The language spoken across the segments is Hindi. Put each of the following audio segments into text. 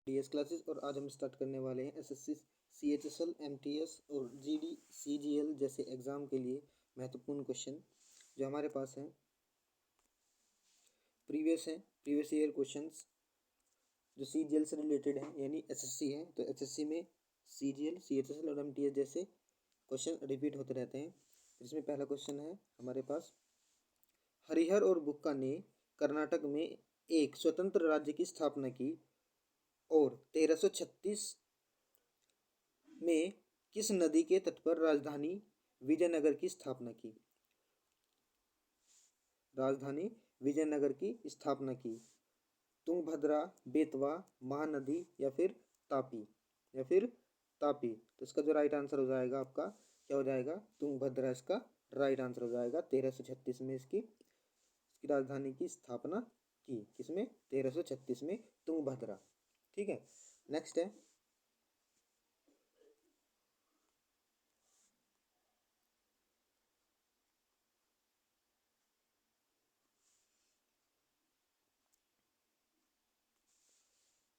DS classes. और आज हम स्टार्ट करने वाले हैं एसएससी सीएचएसएल एमटीएस और जीडी सीजीएल जैसे एग्ज़ाम के लिए महत्वपूर्ण क्वेश्चन जो हमारे पास हैं, प्रीवियस ईयर क्वेश्चंस जो सीजीएल से रिलेटेड हैं, यानी एसएससी है तो एसएससी में सीजीएल सीएचएसएल और एमटीएस जैसे क्वेश्चन रिपीट होते रहते हैं। इसमें पहला क्वेश्चन है हमारे पास, हरिहर और बुक्का ने कर्नाटक में एक स्वतंत्र राज्य की स्थापना की और 1336 में किस नदी के तट पर राजधानी विजयनगर की स्थापना की? राजधानी विजयनगर की स्थापना की तुंगभद्रा, बेतवा, महानदी या फिर तापी। तो इसका जो राइट आंसर हो जाएगा आपका क्या हो जाएगा? तुंगभद्रा इसका राइट आंसर हो जाएगा। 1336 में इसकी राजधानी की स्थापना की, किसमें? 1336 में तुंगभद्रा। ठीक है, नेक्स्ट है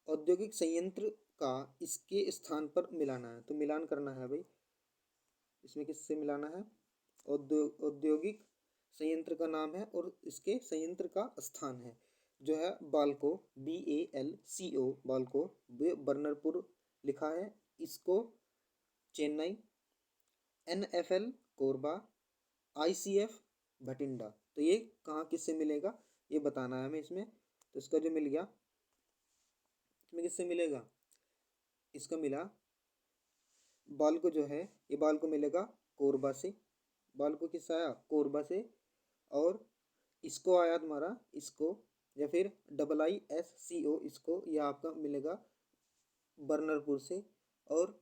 औद्योगिक संयंत्र का इसके स्थान पर मिलाना है, तो मिलान करना है भाई। इसमें किससे मिलाना है? औद्योगिक संयंत्र का नाम है और इसके संयंत्र का स्थान है जो है बाल्को, BALCO बाल्को, बर्नरपुर लिखा है, इसको चेन्नई, NFL कोरबा, ICF भटिंडा। तो ये कहाँ किससे मिलेगा ये बताना है हमें इसमें। तो इसका जो मिल गया, इसमें किससे मिलेगा? इसका मिला बाल्को जो है, ये बाल्को मिलेगा कोरबा से। बाल्को किससे आया? कोरबा से। और इसको आया तुम्हारा इसको या फिर IISCO, इसको यह आपका मिलेगा बर्नरपुर से। और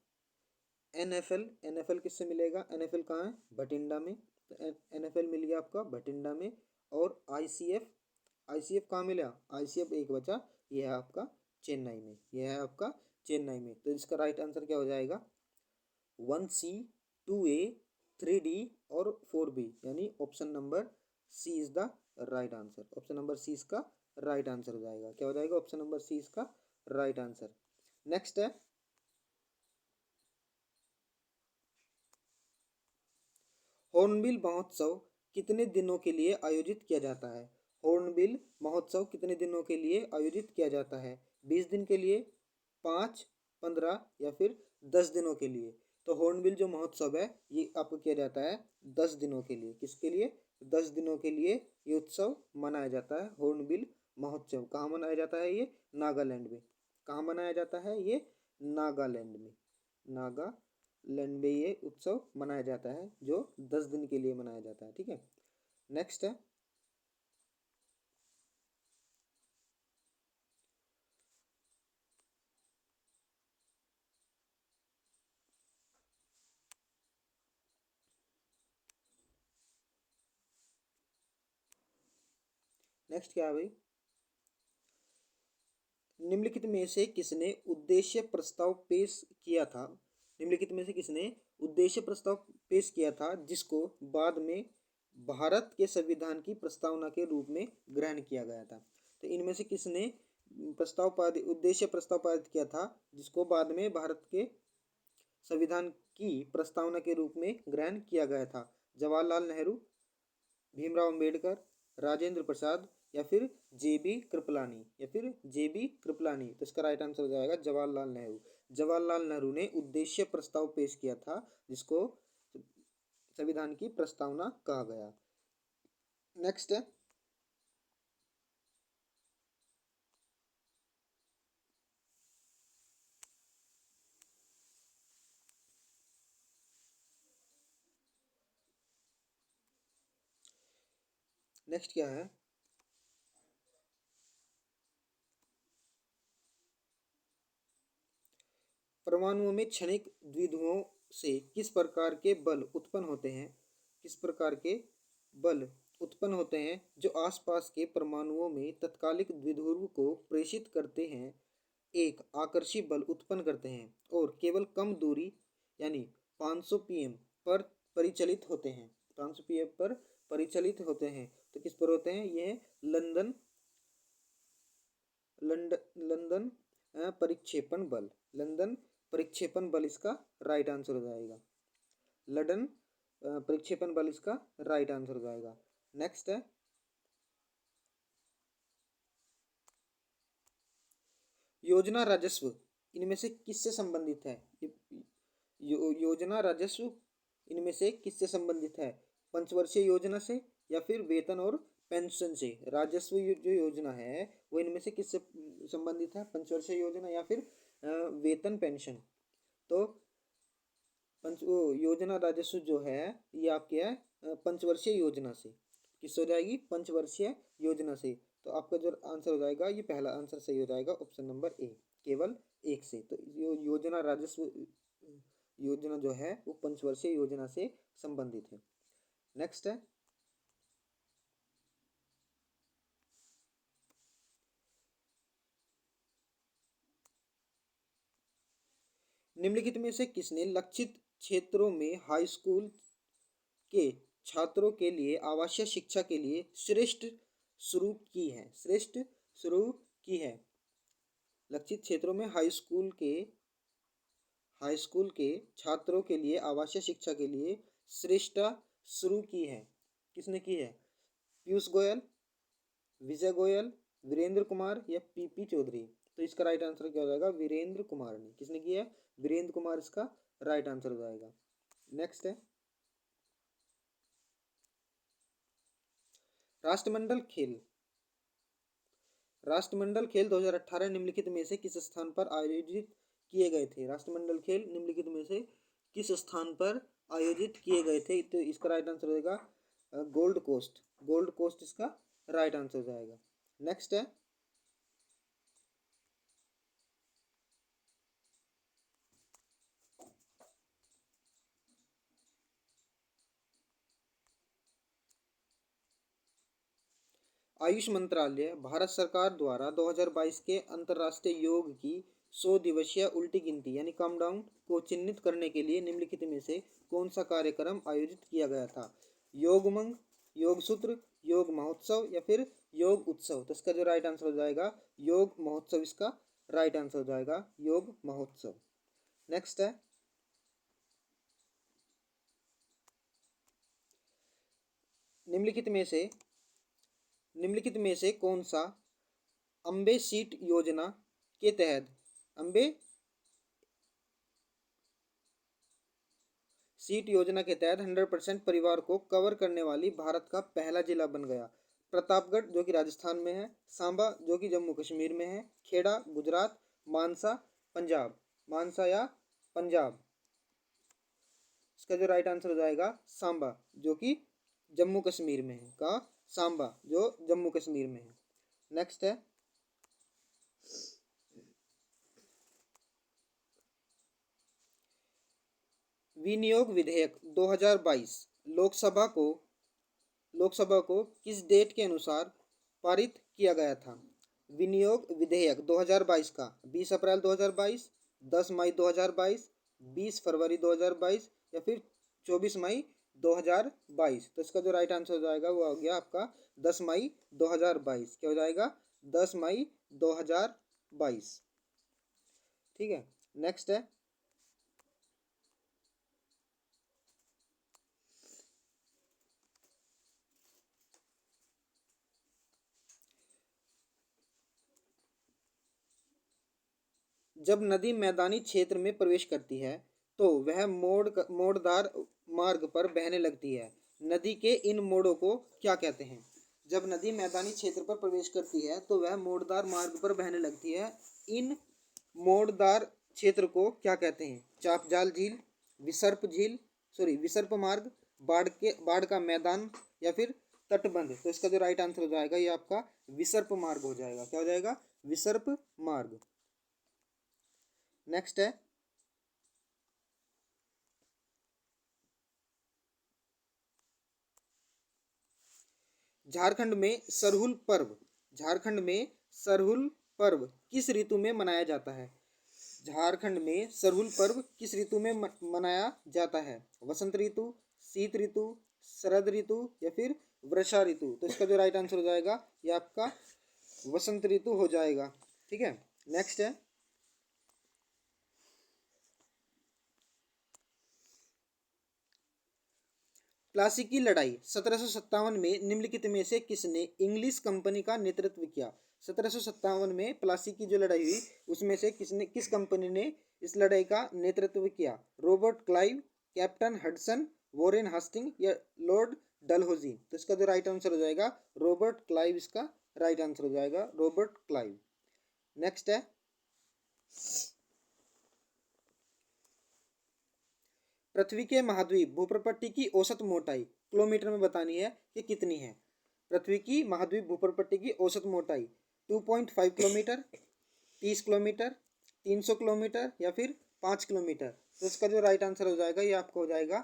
NFL किससे मिलेगा? NFL कहाँ है? भटिंडा में। तो NFL मिल गया आपका भटिंडा में। और ICF कहाँ मिला? ICF एक बचा, यह है आपका चेन्नई में, यह है आपका चेन्नई में। तो इसका राइट आंसर क्या हो जाएगा? 1C, 2A, 3D और 4B, यानी option number C is the right answer. Option number C इसका राइट आंसर हो जाएगा। क्या हो जाएगा? ऑप्शन नंबर C इसका राइट आंसर। नेक्स्ट है, हॉर्नबिल महोत्सव कितने दिनों के लिए आयोजित किया जाता है? हॉर्नबिल महोत्सव कितने दिनों के लिए आयोजित किया जाता है? 20 दिन के लिए, 5, 15 या फिर 10 दिनों के लिए? तो हॉर्नबिल जो महोत्सव है ये आपको किया जाता है 10 दिनों के लिए। किसके लिए? 10 दिनों के लिए ये उत्सव मनाया जाता है। हॉर्नबिल महोत्सव कहाँ मनाया जाता है? ये नागालैंड में। कहाँ मनाया जाता है? ये नागालैंड में। नागालैंड में ये उत्सव मनाया जाता है जो 10 दिन के लिए मनाया जाता है। ठीक है, नेक्स्ट है, नेक्स्ट क्या है भाई? निम्नलिखित में से किसने उद्देश्य प्रस्ताव पेश किया था? निम्नलिखित में से किसने उद्देश्य प्रस्ताव पेश किया था जिसको बाद में भारत के संविधान की प्रस्तावना के रूप में ग्रहण किया गया था? तो इनमें से किसने उद्देश्य प्रस्ताव पारित किया था जिसको बाद में भारत के संविधान की प्रस्तावना के रूप में ग्रहण किया गया था? जवाहरलाल नेहरू, भीमराव अंबेडकर, राजेंद्र प्रसाद या फिर जे बी कृपलानी। तो इसका राइट आंसर हो जाएगा जवाहरलाल नेहरू। जवाहरलाल नेहरू ने उद्देश्य प्रस्ताव पेश किया था जिसको संविधान की प्रस्तावना कहा गया। नेक्स्ट है, नेक्स्ट क्या है? परमाणुओं में क्षणिक द्विध्रुवों से किस प्रकार के बल उत्पन्न होते हैं? किस प्रकार के बल उत्पन्न होते हैं जो आसपास के परमाणुओं में तत्कालिक द्विध्रुव को प्रेषित करते हैं, एक आकर्षी बल उत्पन्न करते हैं और केवल कम दूरी यानी 500 pm पर परिचलित होते हैं? 500 pm पर परिचलित होते हैं। तो किस पर होते हैं? ये लंदन लंदन परिक्षेपण बल, लंदन परिक्षेपण बल इसका राइट आंसर हो जाएगा। लंदन परिक्षेपण बल इसका राइट आंसर हो जाएगा। नेक्स्ट है योजना राजस्व इनमें से किससे संबंधित है? योजना राजस्व इनमें से किससे संबंधित है? पंचवर्षीय योजना से या फिर वेतन और पेंशन से? राजस्व जो योजना है वो इनमें से किससे संबंधित है? पंचवर्षीय योजना या फिर वेतन पेंशन। तो योजना राजस्व जो है ये आपके है पंचवर्षीय योजना से। किससे हो जाएगी? पंचवर्षीय योजना से। तो आपका जो आंसर हो जाएगा ये पहला आंसर सही हो जाएगा, ऑप्शन नंबर ए, केवल एक से। तो योजना राजस्व योजना जो है वो पंचवर्षीय योजना से संबंधित है। नेक्स्ट है निम्नलिखित में से किसने लक्षित क्षेत्रों में हाई स्कूल के छात्रों के लिए आवासीय शिक्षा के लिए श्रेष्ठ शुरू की है? श्रेष्ठ शुरू की है। लक्षित क्षेत्रों में हाई स्कूल के छात्रों के लिए आवासीय शिक्षा के लिए श्रेष्ठता शुरू की है। किसने की है? पीयूष गोयल, विजय गोयल, वीरेंद्र कुमार या पीपी चौधरी? तो इसका राइट आंसर क्या हो जाएगा? वीरेंद्र कुमार ने। किसने किया है? वीरेंद्र कुमार इसका राइट आंसर हो जाएगा। नेक्स्ट है राष्ट्रमंडल खेल 2018 निम्नलिखित में से किस स्थान पर आयोजित किए गए थे? राष्ट्रमंडल खेल निम्नलिखित में से किस स्थान पर आयोजित किए गए थे? तो इसका राइट आंसर हो जाएगा गोल्ड कोस्ट। गोल्ड कोस्ट इसका राइट आंसर हो जाएगा। नेक्स्ट है आयुष मंत्रालय भारत सरकार द्वारा 2022 के अंतर्राष्ट्रीय योग की 100 दिवसीय उल्टी गिनती यानी काउंटडाउन को चिन्हित करने के लिए निम्नलिखित में से कौन सा कार्यक्रम आयोजित किया गया था? योग उमंग, योग सूत्र, योग महोत्सव या फिर योग उत्सव? तो इसका जो राइट आंसर हो जाएगा योग महोत्सव इसका राइट आंसर हो जाएगा, योग महोत्सव। नेक्स्ट है निम्नलिखित में से कौन सा अम्बे सीट योजना के तहत अम्बे सीट योजना के तहत 100% परिवार को कवर करने वाली भारत का पहला जिला बन गया? प्रतापगढ़ जो कि राजस्थान में है, सांबा जो कि जम्मू कश्मीर में है, खेड़ा गुजरात, मानसा पंजाब? मानसा या पंजाब? इसका जो राइट आंसर हो जाएगा सांबा जो कि जम्मू कश्मीर में है। का सांबा जो जम्मू कश्मीर में है। नेक्स्ट है विनियोग विधेयक 2022 लोकसभा को किस डेट के अनुसार पारित किया गया था? विनियोग विधेयक 2022 का 20 अप्रैल 2022, 10 मई 2022, 20 फरवरी 2022 या फिर 24 मई 2022? तो इसका जो राइट आंसर हो जाएगा वो हो गया आपका 10 मई 2022। क्या हो जाएगा? 10 मई 2022। ठीक है। नेक्स्ट है जब नदी मैदानी क्षेत्र में प्रवेश करती है तो वह मोड़दार मार्ग पर बहने लगती है। नदी के इन मोड़ों को क्या कहते हैं? जब नदी मैदानी क्षेत्र पर प्रवेश करती है तो वह मोड़दार मार्ग पर बहने लगती है। इन मोड़दार क्षेत्र को क्या कहते हैं? चापजाल झील, विसर्प मार्ग, बाढ़ का मैदान या फिर तटबंध? तो इसका जो राइट आंसर हो जाएगा ये आपका विसर्प मार्ग हो जाएगा। क्या हो जाएगा? विसर्प मार्ग। नेक्स्ट है झारखंड में सरहुल पर्व किस ऋतु में मनाया जाता है? झारखंड में सरहुल पर्व किस ऋतु में मनाया जाता है? वसंत ऋतु, शीत ऋतु, शरद ऋतु या फिर वर्षा ऋतु? तो इसका जो राइट आंसर हो जाएगा ये आपका वसंत ऋतु हो जाएगा। ठीक है। नेक्स्ट है प्लासी की लड़ाई 1757 में निम्नलिखित में से किसने इंग्लिश कंपनी का नेतृत्व किया? 1757 में प्लासी की जो लड़ाई हुई उसमें से किस कंपनी ने इस लड़ाई का नेतृत्व किया? Robert Clive, captain Hudson, Warren Hastings या लॉर्ड डलहौजी? तो इसका जो राइट आंसर हो जाएगा रॉबर्ट क्लाइव, इसका राइट आंसर हो जाएगा रॉबर्ट क्लाइव। नेक्स्ट है, पृथ्वी के महाद्वीप भूप्रपट्टी की औसत मोटाई किलोमीटर में बतानी है कि कितनी है? पृथ्वी की महाद्वीप भूप्रपट्टी की औसत मोटाई 2.5 किलोमीटर, 30 किलोमीटर, 300 किलोमीटर या फिर 5 किलोमीटर? तो इसका जो राइट आंसर हो जाएगा ये आपको हो जाएगा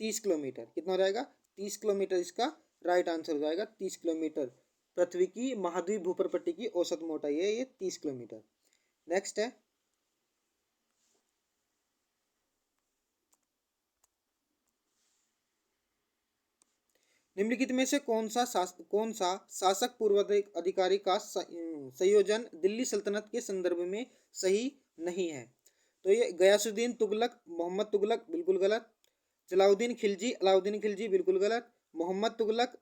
30 किलोमीटर। कितना हो जाएगा? 30 किलोमीटर इसका राइट आंसर हो जाएगा। 30 किलोमीटर पृथ्वी की महाद्वीप भूप्रपट्टी की औसत मोटाई है, ये 30 किलोमीटर। नेक्स्ट है, निम्नलिखित में से कौन सा शासक पूर्वाधिकारी का संयोजन दिल्ली सल्तनत के संदर्भ में सही नहीं है? तो ये गयासुद्दीन तुगलक, मोहम्मद तुगलक, बिल्कुल गलत। जलाउद्दीन खिलजी, अलाउद्दीन खिलजी, बिल्कुल गलत। मोहम्मद तुगलक,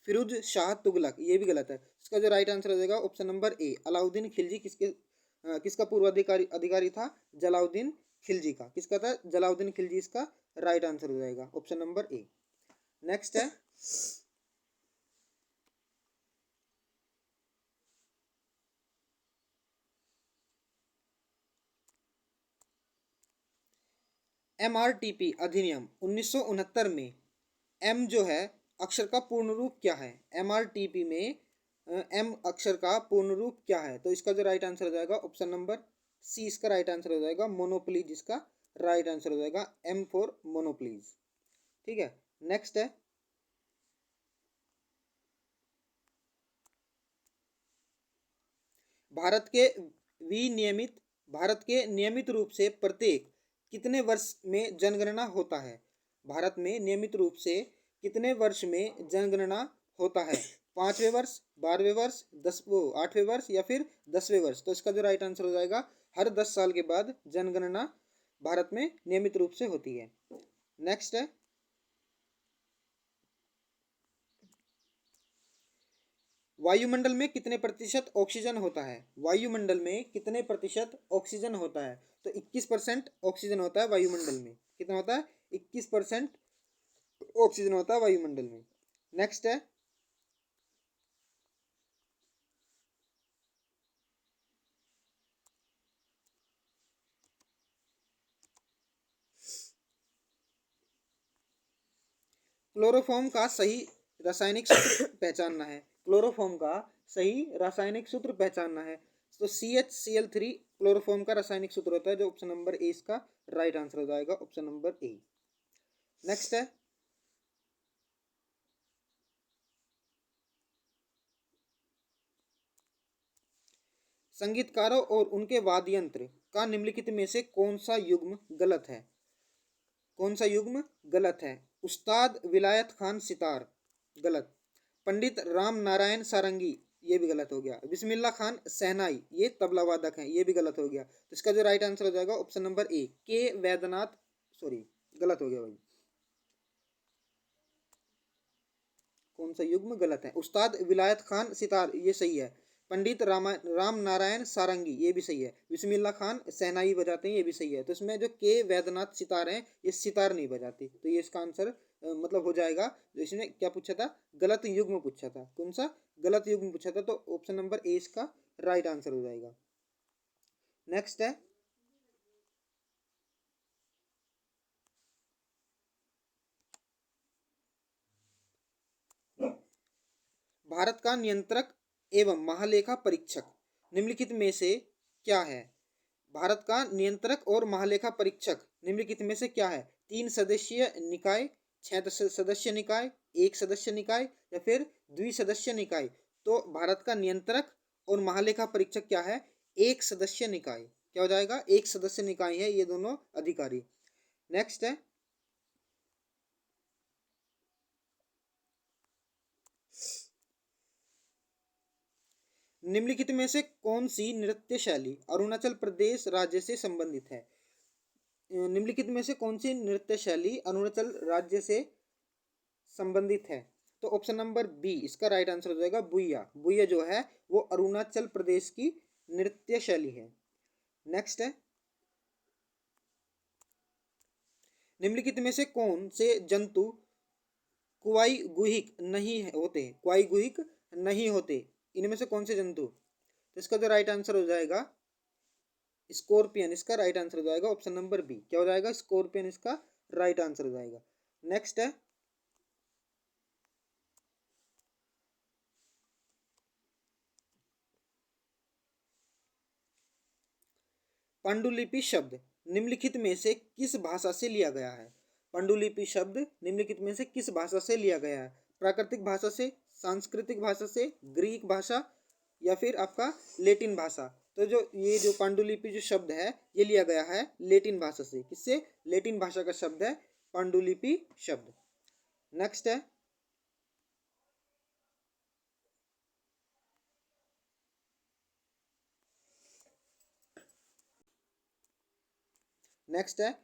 फिरोज शाह तुगलक, ये भी गलत है। इसका जो राइट आंसर हो जाएगा option number A, Alauddin Khilji. किसका पूर्वाधिकारी अधिकारी था? जलाउद्दीन खिलजी का। किसका था? जलाउद्दीन खिलजी, इसका राइट आंसर हो जाएगा ऑप्शन नंबर ए। नेक्स्ट है, MRTP अधिनियम 1969 में एम जो है अक्षर का पूर्ण रूप क्या है? MRTP में एम अक्षर का पूर्ण रूप क्या है? तो इसका जो राइट आंसर हो जाएगा ऑप्शन नंबर सी, इसका राइट आंसर हो जाएगा मोनोप्लीज, इसका राइट आंसर हो जाएगा एम फॉर मोनोप्लीज। ठीक है। नेक्स्ट है, भारत के विनियमित भारत के नियमित रूप से प्रत्येक कितने वर्ष में जनगणना होता है? भारत में नियमित रूप से कितने वर्ष में जनगणना होता है? 5वें वर्ष, 12वें वर्ष, 8वें वर्ष या फिर 10वें वर्ष? तो इसका जो राइट आंसर हो जाएगा हर 10 साल के बाद जनगणना भारत में नियमित रूप से होती है। नेक्स्ट है, वायुमंडल में कितने प्रतिशत ऑक्सीजन होता है? वायुमंडल में कितने प्रतिशत ऑक्सीजन होता है? तो 21% ऑक्सीजन होता है वायुमंडल में। कितना होता है? 21% ऑक्सीजन होता है वायुमंडल में। नेक्स्ट है, क्लोरोफॉर्म का सही रासायनिक सूत्र पहचानना है। क्लोरोफॉर्म का सही रासायनिक सूत्र पहचानना है। तो CHCl3 क्लोरोफॉर्म का रासायनिक सूत्र होता है, जो ऑप्शन नंबर ए इसका राइट आंसर हो जाएगा, ऑप्शन नंबर ए। नेक्स्ट है, संगीतकारों और उनके वाद्य यंत्र का निम्नलिखित में से कौन सा युग्म गलत है? कौन सा युग्म गलत है? उस्ताद विलायत खान सितार, गलत। पंडित राम नारायण सारंगी, ये भी गलत हो गया। बिस्मिल्लाह खान शहनाई, ये तबला वादक हैं, ये भी गलत हो गया। तो इसका जो राइट आंसर हो जाएगा ऑप्शन नंबर ए, के वैद्यनाथ, सॉरी गलत हो गया भाई। कौन सा युग्म गलत है? उस्ताद विलायत खान सितार, ये सही है। पंडित राम नारायण सारंगी, ये भी सही है। बिस्मिल्लाह खान शहनाई बजाते हैं, ये भी सही है। तो इसमें जो के वैद्यनाथ सितार हैं, ये सितार नहीं बजाती, तो ये इसका आंसर मतलब हो जाएगा। तो इसने क्या पूछा था? गलत युग्म पूछा था। कौन सा गलत युग्म पूछा था? तो ऑप्शन नंबर ए इसका राइट आंसर हो जाएगा। नेक्स्ट है, भारत का नियंत्रक एवं महालेखा परीक्षक निम्नलिखित में से क्या है? भारत का नियंत्रक और महालेखा परीक्षक निम्नलिखित में से क्या है? 3 सदस्यीय निकाय, 6 सदस्य निकाय, 1 सदस्य निकाय या फिर द्विसदस्य निकाय? तो भारत का नियंत्रक और महालेखा परीक्षक क्या है? 1 सदस्य निकाय। क्या हो जाएगा? 1 सदस्य निकाय है ये दोनों अधिकारी। नेक्स्ट है, निम्नलिखित में से कौन सी नृत्य शैली अरुणाचल प्रदेश राज्य से संबंधित है? निम्नलिखित में से कौन सी नृत्य शैली अरुणाचल राज्य से संबंधित है? तो ऑप्शन नंबर बी इसका राइट आंसर हो जाएगा बुइया। बुइया जो है वो अरुणाचल प्रदेश की नृत्य शैली है। नेक्स्ट है, निम्नलिखित में से कौन से जंतु कुआई गुहिक नहीं होते? कुआई गुहिक नहीं होते, इनमें से कौन से जंतु? तो इसका जो राइट आंसर हो जाएगा स्कॉर्पियन, इसका राइट आंसर हो जाएगा ऑप्शन नंबर बी। क्या हो जाएगा? स्कॉर्पियन इसका राइट आंसर हो जाएगा। नेक्स्ट है, पांडुलिपि शब्द निम्नलिखित में से किस भाषा से लिया गया है? पांडुलिपि शब्द निम्नलिखित में से किस भाषा से लिया गया है? प्राकृतिक भाषा से, सांस्कृतिक भाषा से, ग्रीक भाषा या फिर आपका लेटिन भाषा? तो जो पांडुलिपि जो शब्द है ये लिया गया है लेटिन भाषा से। किससे? लेटिन भाषा का शब्द है पांडुलिपि शब्द। नेक्स्ट है, नेक्स्ट है,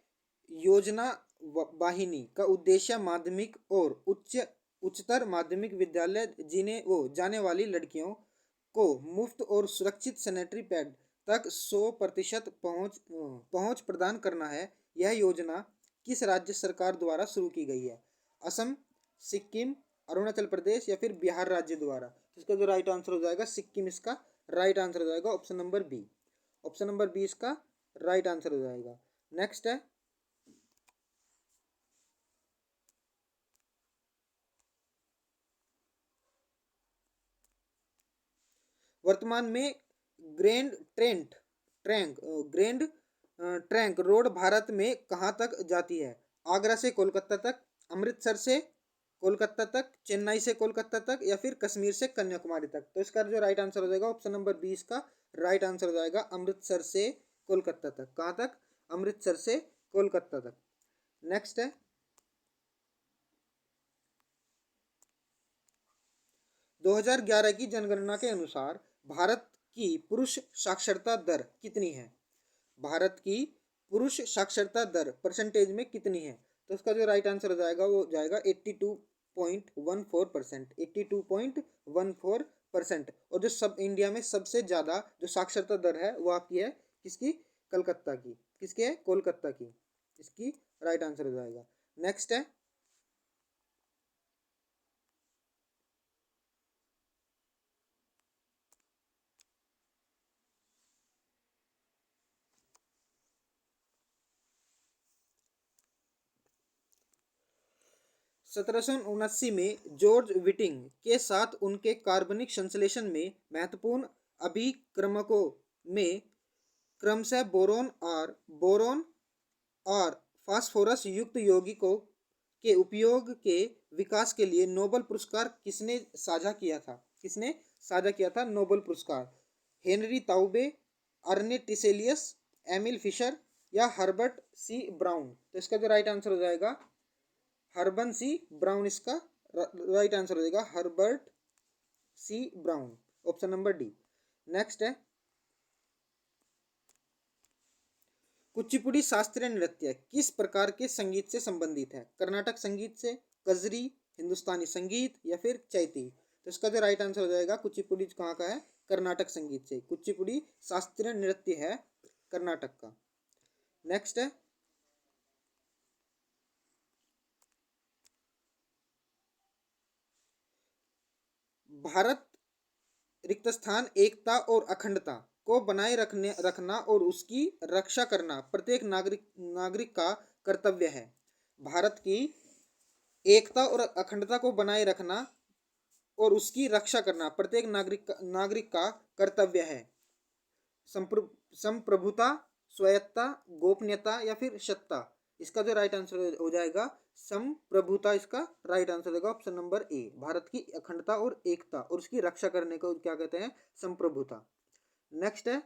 योजना वाहिनी का उद्देश्य माध्यमिक और उच्चतर माध्यमिक विद्यालय जिन्हें वो जाने वाली लड़कियों को मुफ्त और सुरक्षित सैनिटरी पैड तक 100% पहुंच प्रदान करना है। यह योजना किस राज्य सरकार द्वारा शुरू की गई है? असम, सिक्किम, अरुणाचल प्रदेश या फिर बिहार राज्य द्वारा? इसका जो राइट आंसर हो जाएगा सिक्किम, इसका राइट आंसर हो जाएगा option number B. Option number B इसका राइट आंसर हो जाएगा। नेक्स्ट है, वर्तमान में ग्रैंड ट्रेंट trunk grand trunk road Bharat में कहाँ तक जाती है? आगरा से कोलकाता तक, अमृतसर से कोलकाता तक, चेन्नई से कोलकाता तक या फिर कश्मीर से कन्याकुमारी तक? तो इसका जो राइट आंसर हो जाएगा ऑप्शन नंबर बी इसका राइट आंसर हो जाएगा अमृतसर से कोलकाता तक। कहाँ तक? अमृतसर से कोलकाता तक। नेक्स्ट है, 2011 की जनगणना के अनुसार भारत की पुरुष साक्षरता दर कितनी है? भारत की पुरुष साक्षरता दर परसेंटेज में कितनी है? तो उसका जो राइट आंसर हो जाएगा वो जाएगा 82.14%। 82.14%। और जो सब इंडिया में सबसे ज़्यादा जो साक्षरता दर है वो आपकी है किसकी? कलकत्ता की। किसकी है? कोलकाता की। इसकी राइट आंसर हो जाएगा। नेक्स्ट है, सत्रह सौ उनासी में जॉर्ज विटिंग के साथ उनके कार्बनिक संश्लेषण में महत्वपूर्ण अभिक्रमकों में क्रमशः बोरोन और फास्फोरस युक्त यौगिकों के उपयोग के विकास के लिए नोबेल पुरस्कार किसने साझा किया था? किसने साझा किया था नोबेल पुरस्कार? Henry Taube, Arne Tiselius, Emil Fischer या हर्बर्ट सी ब्राउन? तो इसका जो राइट आंसर हो जाएगा हर्बन सी ब्राउन, इसका राइट आंसर हो जाएगा Herbert C Brown, option number D. Next है, कुचिपुड़ी शास्त्रीय नृत्य किस प्रकार के संगीत से संबंधित है? कर्नाटक संगीत से, कजरी, हिंदुस्तानी संगीत या फिर चैती? तो इसका जो राइट आंसर हो जाएगा कुचिपुड़ी कहाँ का है? कर्नाटक संगीत से। कुचिपुड़ी शास्त्रीय नृत्य है कर्नाटक का। नेक्स्ट है, भारत रिक्त स्थान, एकता और अखंडता को बनाए रखना और उसकी रक्षा करना प्रत्येक नागरिक का कर्तव्य है। भारत की एकता और अखंडता को बनाए रखना और उसकी रक्षा करना प्रत्येक नागरिक का कर्तव्य है। संप्रभुता, स्वायत्ता, गोपनीयता या फिर सत्ता? इसका जो राइट आंसर हो जाएगा संप्रभुता, इसका राइट आंसर हो जाएगा ऑप्शन नंबर ए। भारत की अखंडता और एकता और उसकी रक्षा करने को क्या कहते हैं? संप्रभुता। नेक्स्ट है,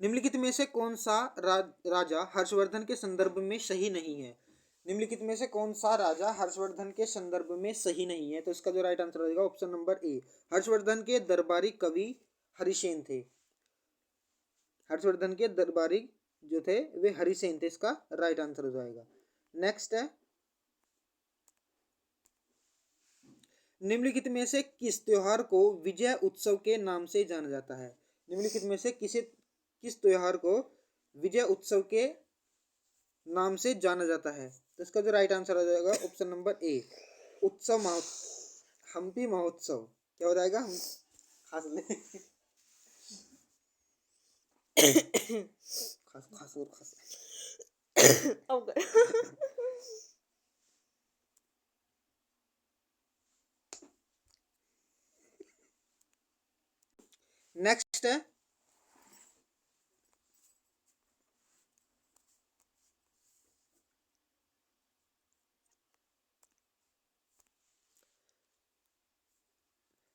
निम्नलिखित में से कौन सा राजा हर्षवर्धन के संदर्भ में सही नहीं है? निम्नलिखित में से कौन सा राजा हर्षवर्धन के संदर्भ में सही नहीं है? तो इसका जो राइट आंसर हो जाएगा ऑप्शन नंबर ए। हर्षवर्धन के दरबारी कवि हरिसेन थे। हर्षवर्धन के दरबारी जो थे वे हरिसेन थे, इसका राइट आंसर हो जाएगा। नेक्स्ट है, निम्नलिखित में से किस त्योहार को विजय उत्सव के नाम से जाना जाता है? निम्नलिखित में से किस त्योहार को विजय उत्सव के नाम से जाना जाता है? तो इसका जो राइट आंसर हो जाएगा ऑप्शन नंबर ए, उत्सव हम्पी महोत्सव। क्या हो जाएगा? हम खास ले खास खास और खास नेक्स्ट है,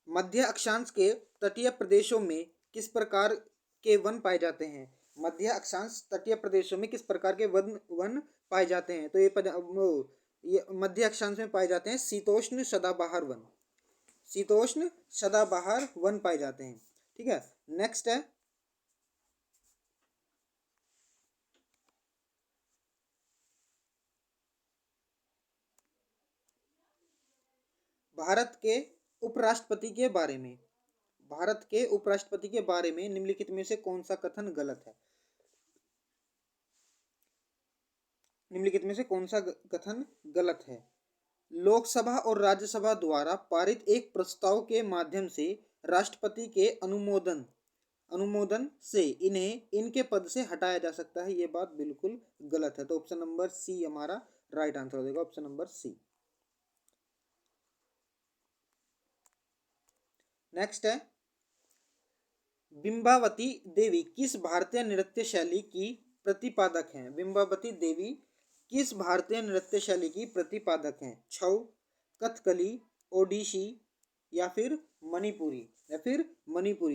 मध्य अक्षांश के तटीय प्रदेशों में किस प्रकार के वन पाए जाते हैं? मध्य अक्षांश तटीय प्रदेशों में किस प्रकार के वन पाए जाते हैं? तो ये मध्य अक्षांश में पाए जाते हैं शीतोष्ण सदाबहार वन। शीतोष्ण सदाबहार वन पाए जाते हैं। ठीक है, नेक्स्ट है, भारत के उपराष्ट्रपति के बारे में, भारत के उपराष्ट्रपति के बारे में निम्नलिखित में से कौन सा कथन गलत है? निम्नलिखित में से कौन सा कथन गलत है? लोकसभा और राज्यसभा द्वारा पारित एक प्रस्ताव के माध्यम से राष्ट्रपति के अनुमोदन से इन्हें इनके पद से हटाया जा सकता है, ये बात बिल्कुल गलत है। तो ऑप्शन नंबर सी हमारा राइट आंसर हो जाएगा, ऑप्शन नंबर सी। नेक्स्ट है, बिंबावती देवी किस भारतीय नृत्य शैली की प्रतिपादक हैं? बिंबावती देवी किस भारतीय नृत्य शैली की प्रतिपादक हैं? छऊ, कथकली, ओडिसी या फिर मणिपुरी?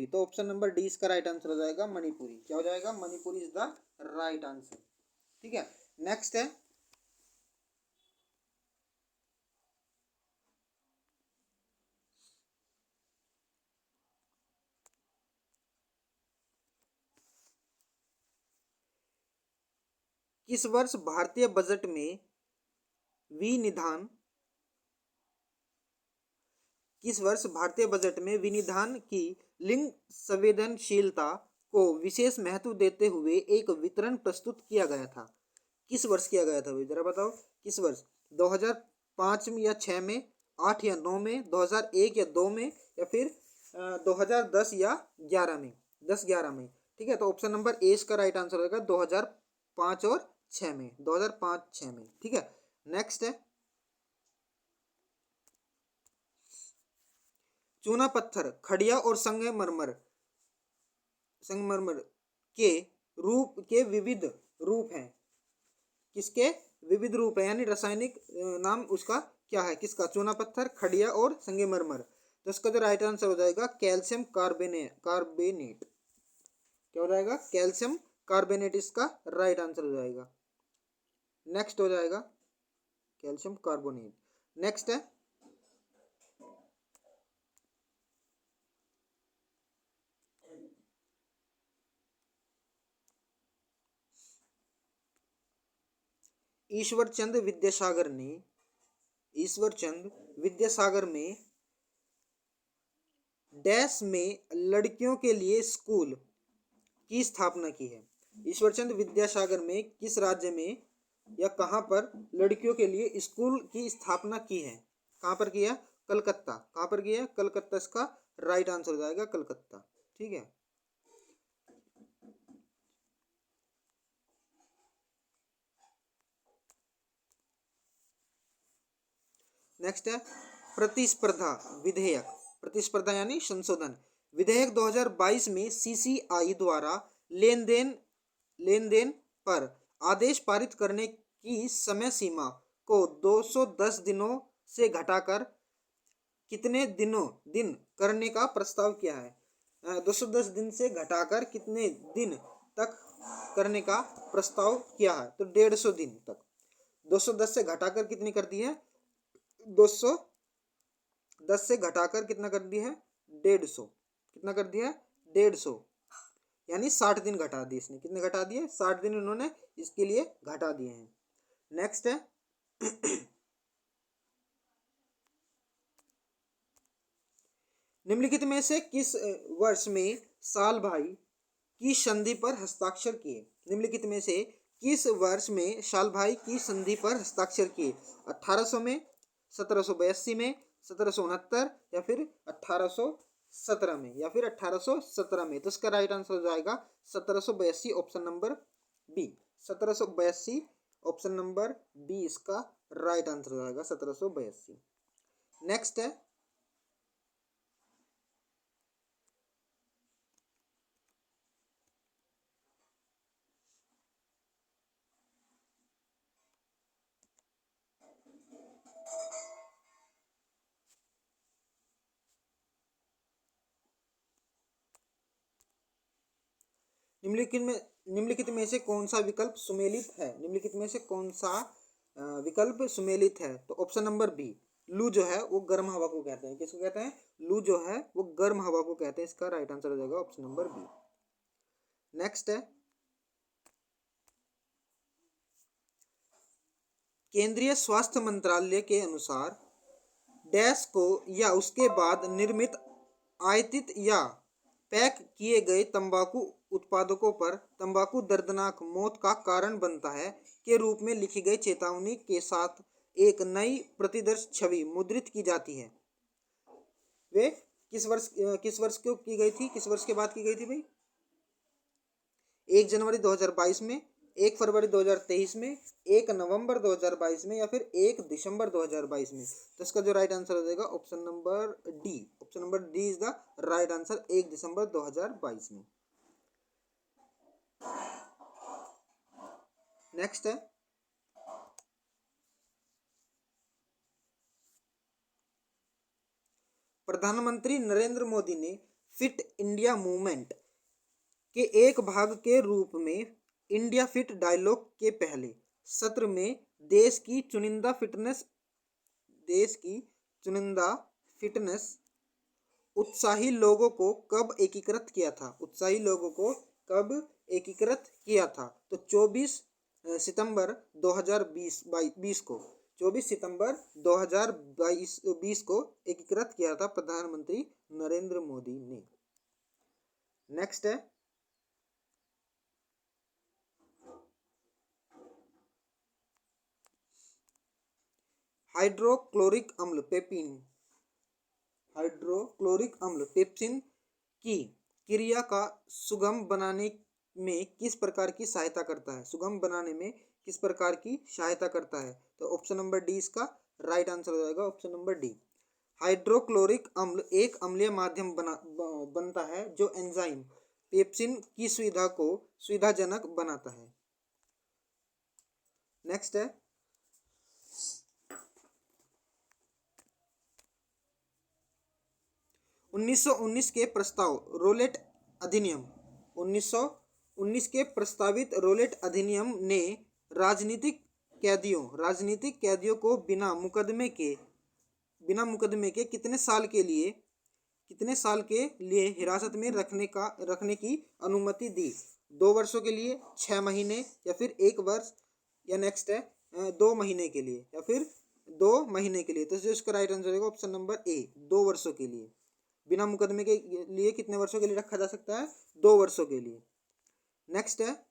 तो ऑप्शन नंबर डी इसका राइट आंसर हो जाएगा, मणिपुरी। क्या हो जाएगा? Manipuri is the right answer. ठीक है, नेक्स्ट है, किस वर्ष भारतीय बजट में विनिधान की लिंग संवेदनशीलता को विशेष महत्व देते हुए एक वितरण प्रस्तुत किया गया था? किस वर्ष किया गया था भाई, जरा बताओ किस वर्ष? 2005 में या 6 में, 8 या 9 में, 2001 या 2 में, या फिर 2010 या 11 में? 10-11 में। ठीक है, तो ऑप्शन नंबर ए इसका राइट आंसर होगा 2005 और 6 में, 2005-6 में। ठीक है, नेक्स्ट है, चूना पत्थर, खड़िया और संगमरमर के विविध रूप हैं। किसके विविध रूप है, यानी रासायनिक नाम उसका क्या है? किसका? चूना पत्थर, खड़िया और संगमरमर। तो इसका जो राइट आंसर हो जाएगा कैल्शियम कार्बोनेट। क्या हो जाएगा? कैल्शियम कार्बोनेट इसका राइट आंसर हो जाएगा। नेक्स्ट हो जाएगा कैल्शियम कार्बोनेट। नेक्स्ट है, ईश्वरचंद विद्यासागर में डैश में लड़कियों के लिए स्कूल की स्थापना की है? ईश्वरचंद विद्यासागर में किस राज्य में या कहां पर लड़कियों के लिए स्कूल की स्थापना की है? कहां पर किया? कलकत्ता। कहां पर किया? कलकत्ता इसका राइट आंसर हो जाएगा, कलकत्ता। ठीक है, नेक्स्ट है, प्रतिस्पर्धा विधेयक, प्रतिस्पर्धा यानी संशोधन विधेयक 2022 में सीसीआई द्वारा लेन देन पर आदेश पारित करने की समय सीमा को 210 दिनों से घटाकर कितने दिन करने का प्रस्ताव किया है? 210 दिन से घटाकर कितने दिन तक करने का प्रस्ताव किया है, तो 150 दिन तक। 210 से घटाकर कितनी कर दी है, 210 से घटाकर कितना कर दी है, 150, कितना कर दिया है, 150, यानी 60 दिन घटा दिए इसने। कितने घटा दिए, 60 दिन उन्होंने इसके लिए घटा दिए हैं। नेक्स्ट है निम्नलिखित में से किस वर्ष में साल भाई की संधि पर हस्ताक्षर किए। निम्नलिखित में से किस वर्ष में साल भाई की संधि पर हस्ताक्षर किए, 1800 में, 1782 में, 1769 या फिर 1817 में, या फिर 1817 में। तो इसका राइट आंसर हो जाएगा 1782, option number B. 1782 option number B इसका राइट आंसर हो जाएगा, 1782। नेक्स्ट है निम्नलिखित में से कौन सा विकल्प सुमेलित है। निम्नलिखित में से कौन सा विकल्प सुमेलित है, तो ऑप्शन नंबर बी, लू जो है वो गर्म हवा को कहते हैं। किसको कहते हैं, लू जो है वो गर्म हवा को कहते हैं। इसका राइट आंसर हो जाएगा ऑप्शन नंबर बी। नेक्स्ट है केंद्रीय स्वास्थ्य मंत्रालय के अनुसार डैश को या उसके बाद निर्मित, आयातित या पैक किए गए तंबाकू उत्पादकों पर तंबाकू दर्दनाक मौत का कारण बनता है के रूप में लिखी गई चेतावनी के साथ एक नई प्रतिदर्श छवि मुद्रित की जाती है। वे किस वर्ष को की गई थी, किस वर्ष के बाद की गई थी भाई, 1 जनवरी 2022 में, 1 फरवरी 2023 में, 1 नवंबर 2022 में, या फिर 1 दिसंबर 2022 में। तो इसका जो राइट आंसर हो जाएगा option number D. Option number D is the right answer, 1 दिसंबर 2022 में। नेक्स्ट है प्रधानमंत्री नरेंद्र मोदी ने फिट इंडिया मूवमेंट के एक भाग के रूप में इंडिया फिट डायलॉग के पहले सत्र में देश की चुनिंदा फिटनेस उत्साही लोगों को कब एकीकृत किया था। उत्साही लोगों को कब एकीकृत किया था, तो 24 सितंबर 2020 को, 24 सितंबर 2020 को एकीकृत किया था प्रधानमंत्री नरेंद्र मोदी ने। नेक्स्ट है हाइड्रोक्लोरिक अम्ल पेप्सिन की क्रिया का सुगम बनाने में किस प्रकार की सहायता करता है। सुगम बनाने में किस प्रकार की सहायता करता है, तो ऑप्शन नंबर डी इसका राइट आंसर हो जाएगा, ऑप्शन नंबर डी। हाइड्रोक्लोरिक अम्ल एक अम्लीय माध्यम बनता है जो एंजाइम पेप्सिन की सुविधा को सुविधाजनक बनाता है। नेक्स्ट है 1919 के प्रस्ताव रोलेट अधिनियम 1919 के प्रस्तावित रोलेट अधिनियम ने राजनीतिक कैदियों को बिना मुकदमे के कितने साल के लिए हिरासत में रखने की अनुमति दी। 2 वर्षों के लिए, 6 महीने, या फिर 1 वर्ष, या नेक्स्ट है 2 महीने के लिए, या फिर 2 महीने के लिए। तो इसका राइट आंसर होगा ऑप्शन नंबर ए, 2 वर्षों के लिए। बिना मुकदमे के लिए कितने वर्षों के लिए रखा जा सकता है, 2 वर्षों के लिए। नेक्स्ट है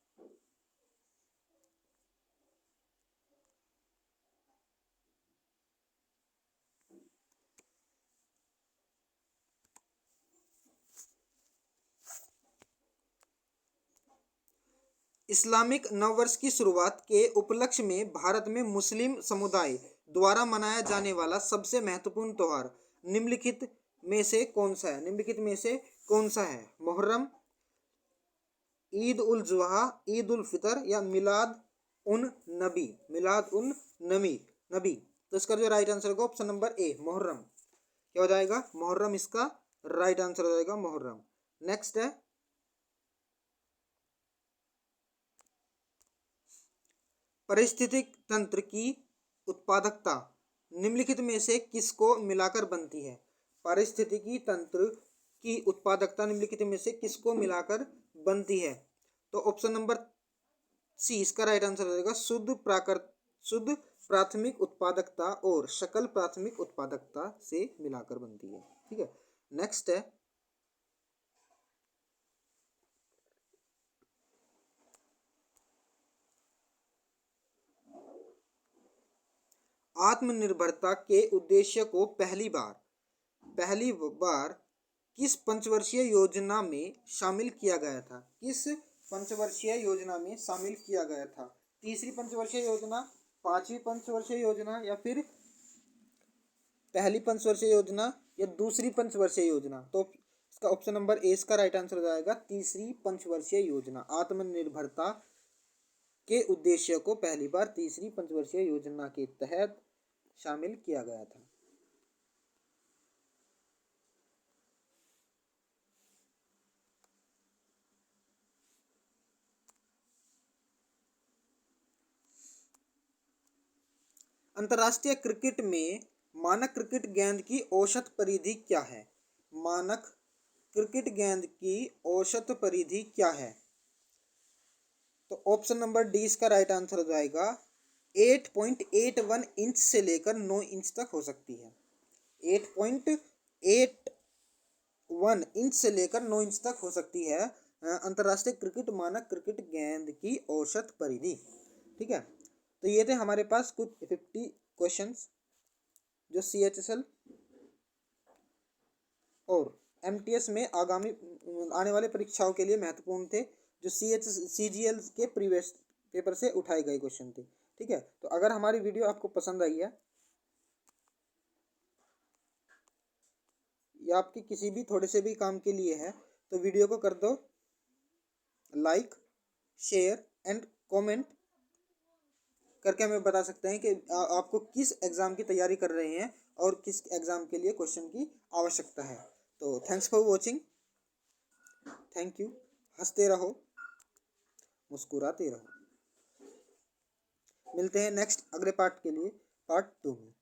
इस्लामिक नववर्ष की शुरुआत के उपलक्ष्य में भारत में मुस्लिम समुदाय द्वारा मनाया जाने वाला सबसे महत्वपूर्ण त्योहार निम्नलिखित में से कौन सा है। निम्नलिखित में से कौन सा है, मुहर्रम, ईद उल जुहा, ईद उल फितर, या मिलाद उन नबी। तो इसका जो राइट आंसर होगा ऑप्शन नंबर ए, मुहर्रम। क्या हो जाएगा, मुहर्रम इसका राइट आंसर हो जाएगा, मुहर्रम। नेक्स्ट है पारिस्थितिक तंत्र की उत्पादकता निम्नलिखित में से किसको मिलाकर बनती है? पारिस्थितिकी तंत्र की उत्पादकता निम्नलिखित में से किसको मिलाकर बनती है? तो ऑप्शन नंबर सी इसका राइट आंसर हो जाएगा। शुद्ध प्राथमिक उत्पादकता और सकल प्राथमिक उत्पादकता से मिलाकर बनती है। ठीक है, नेक्स्ट है आत्मनिर्भरता के उद्देश्य को पहली बार किस पंचवर्षीय योजना में शामिल किया गया था? किस पंचवर्षीय योजना में शामिल किया गया था? तीसरी पंचवर्षीय योजना, पांचवी पंचवर्षीय योजना, या फिर पहली पंचवर्षीय योजना या दूसरी पंचवर्षीय योजना? तो इसका ऑप्शन नंबर ए इसका राइट आंसर हो जाएगा, तीसरी पंचवर्षीय योजना। आत्मनिर्भरता के उद्देश्य को पहली बार तीसरी पंचवर्षीय योजना के तहत शामिल किया गया था। अंतर्राष्ट्रीय क्रिकेट में मानक क्रिकेट गेंद की औसत परिधि क्या है? मानक क्रिकेट गेंद की औसत परिधि क्या है? तो ऑप्शन नंबर डी इसका राइट आंसर हो जाएगा। 8.81 इंच से लेकर 9 इंच तक हो सकती है। 8.81 इंच से लेकर 9 इंच तक हो सकती है अंतर्राष्ट्रीय क्रिकेट मानक क्रिकेट गेंद की औसत परिधि। ठीक है, तो ये थे हमारे पास कुछ 50 क्वेश्चंस जो CHSL और MTS में आने वाले परीक्षाओं के लिए महत्वपूर्ण थे, जो CGL के प्रीवियस पेपर से उठाए गए क्वेश्चन थे। ठीक है, तो अगर हमारी वीडियो आपको पसंद आई है या आपकी किसी भी थोड़े से भी काम के लिए है, तो वीडियो को कर दो लाइक, शेयर एंड कमेंट करके हमें बता सकते हैं कि आपको किस एग्ज़ाम की तैयारी कर रहे हैं और किस एग्ज़ाम के लिए क्वेश्चन की आवश्यकता है। तो thanks for watching, thank you. हंसते रहो, मुस्कुराते रहो। मिलते हैं नेक्स्ट अगले पार्ट के लिए, पार्ट 2 में।